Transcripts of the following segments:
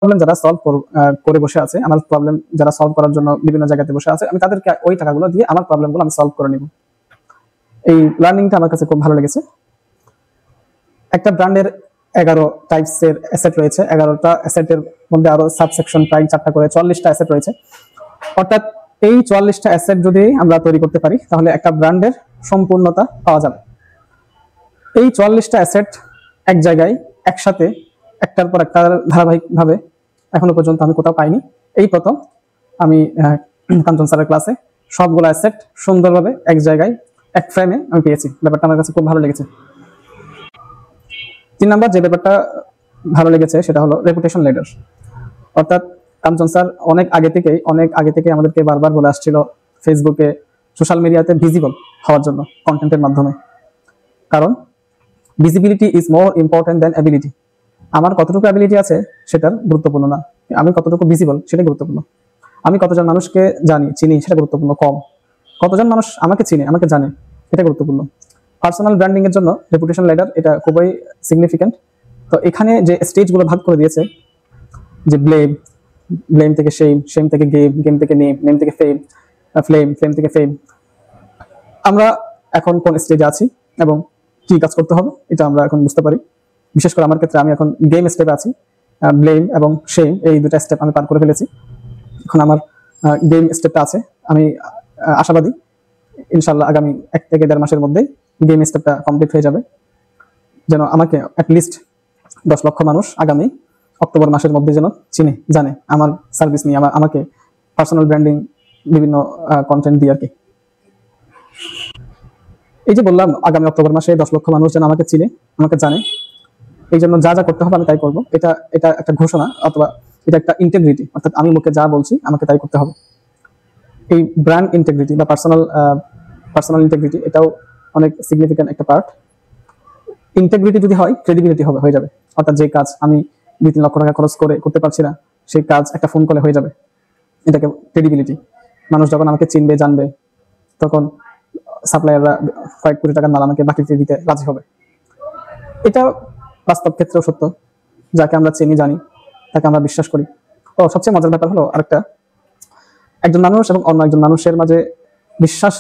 Problem যারা solve করে বসে আছে, আমার প্রবলেম যারা সলভ করার জন্য বিভিন্ন জায়গাতে বসে আছে, আমি তাদেরকে ওই টাকাগুলো দিয়ে আমার প্রবলেমগুলো আমি সলভ করে নিব। এই লার্নিংটা আমার কাছে খুব ভালো লেগেছে। একটা ব্র্যান্ডের 11 টাইপসের অ্যাসেট রয়েছে, 11টা অ্যাসেটের মধ্যে আরো সাবসেকশন প্রায় 4টা করে 44টা অ্যাসেট রয়েছে। অর্থাৎ এই 44টা অ্যাসেট যদি আমরা তৈরি করতে পারি তাহলে একটা ব্র্যান্ডের সম্পূর্ণতা পাওয়া যাবে। এই 44টা অ্যাসেট এক জায়গায় একসাথে একটার পর একটা ধারাবাহিকভাবে এখনো পর্যন্ত আমি কোথাও পাইনি। এই প্রথম আমি কাঞ্চন স্যারের ক্লাসে সবগুলো অ্যাসেট সুন্দরভাবে এক জায়গায় এক ফ্রেমে আমি পেয়েছি। ব্যাপারটা আমার কাছে খুব ভালো লেগেছে। 3 নাম্বার যে ব্যাপারটা ভালো লেগেছে সেটা হলো রেপুটেশন লেডার। অর্থাৎ কাঞ্চন স্যার অনেক আগে থেকে আমাদেরকে বারবার বলে আসছিল ফেসবুকে, সোশ্যাল মিডিয়াতে ভিজিবল হওয়ার জন্য কন্টেন্টের মাধ্যমে। কারণ visibility is more important than ability. আমার কতটুকু অ্যাবিলিটি আছে সেটার গুরুত্বপূর্ণ না, আমি কতটুকু ভিজিবল সেটা গুরুত্বপূর্ণ। আমি কতজন মানুষকে চিনি সেটা গুরুত্বপূর্ণ কম, কতজন মানুষ আমাকে চিনে আমাকে জানে এটা গুরুত্বপূর্ণ। পার্সোনাল ব্র্যান্ডিং এর জন্য রেপুটেশন লেডার এটা খুবই সিগনিফিক্যান্ট। তো এখানে যে স্টেজগুলো ভাগ করে দিয়েছে, যে ব্লেম থেকে শেম থেকে গেম থেকে নেম থেকে ফ্লেম থেকে ফেম, আমরা এখন কোন স্টেজে আছি এবং কি কাজ করতে হবে এটা আমরা এখন বুঝতে পারি। বিশেষ করে আমার ক্ষেত্রে আমি এখন গেম স্টেপে আছি। ব্লেম এবং শেম এই দুটা স্টেপ আমি পার করে ফেলেছি। এখন আমার গেম স্টেপটা আছে। আমি আশাবাদী ইনশাল্লাহ আগামী 1 থেকে 1.5 মাসের মধ্যেই গেম স্টেপটা কমপ্লিট হয়ে যাবে, যেন আমাকে অ্যাটলিস্ট 10 লক্ষ মানুষ আগামী অক্টোবর মাসের মধ্যে যেন চিনে জানে আমার সার্ভিস নিয়ে, আমাকে পার্সোনাল ব্র্যান্ডিং বিভিন্ন কন্টেন্ট দিয়ে আর কি। এই যে বললাম আগামী অক্টোবর মাসে 10 লক্ষ মানুষ যেন আমাকে চিনে আমাকে জানে, এই জন্য যা যা করতে হবে আমি তাই করবো। এটা একটা ঘোষণা অথবা এটা একটা ইন্টেগ্রিটি। অর্থাৎ আমি মুখে যা বলছি আমাকে তাই করতে হবে। এই ব্র্যান্ড ইন্টেগ্রিটি বা পার্সোনাল ইন্টেগ্রিটি এটাও অনেক সিগনিফিক্যান্ট একটা পার্ট। ইন্টেগ্রিটি যদি হয় ক্রেডিবিলিটি হয়ে যাবে। অর্থাৎ যে কাজ আমি 2-3 লক্ষ টাকা খরচ করে করতে পারছি না, সেই কাজ একটা ফোন কলে হয়ে যাবে। এটাকে ক্রেডিবিলিটি। মানুষ যখন আমাকে চিনবে জানবে তখন সাপ্লায়াররা কয়েক কোটি টাকার মাল আমাকে বাকিতে দিতে রাজি হবে। এটা বাস্তব ক্ষেত্রেও সত্য। যাকে আমরা চিনি জানি তাকে আমরা বিশ্বাস করি। ও সবচেয়ে মজার ব্যাপার হলো আরেকটা, একজন মানুষ এবং অন্য একজন মানুষের মাঝে বিশ্বাস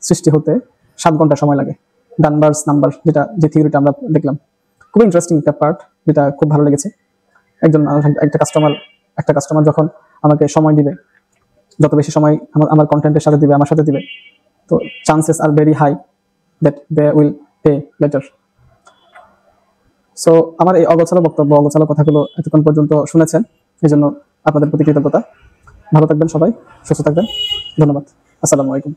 সৃষ্টি হতে 7 ঘন্টা সময় লাগে। ডানবার্স নাম্বার যে থিওরিটা আমরা দেখলাম, খুব ইন্টারেস্টিং একটা পার্ট, যেটা খুব ভালো লেগেছে। একজন মানুষ একটা কাস্টমার যখন আমাকে সময় দিবে, যত বেশি সময় আমার কন্টেন্টের সাথে দিবে, আমার সাথে দিবে, তো chances are very high that they will pay later. So আমার এই অগোছালো কথাগুলো এতক্ষণ পর্যন্ত শুনেছেন, এই জন্য আপনাদের প্রতি কৃতজ্ঞতা। ভালো থাকবেন সবাই, সুস্থ থাকবেন। ধন্যবাদ। আসসালামু আলাইকুম।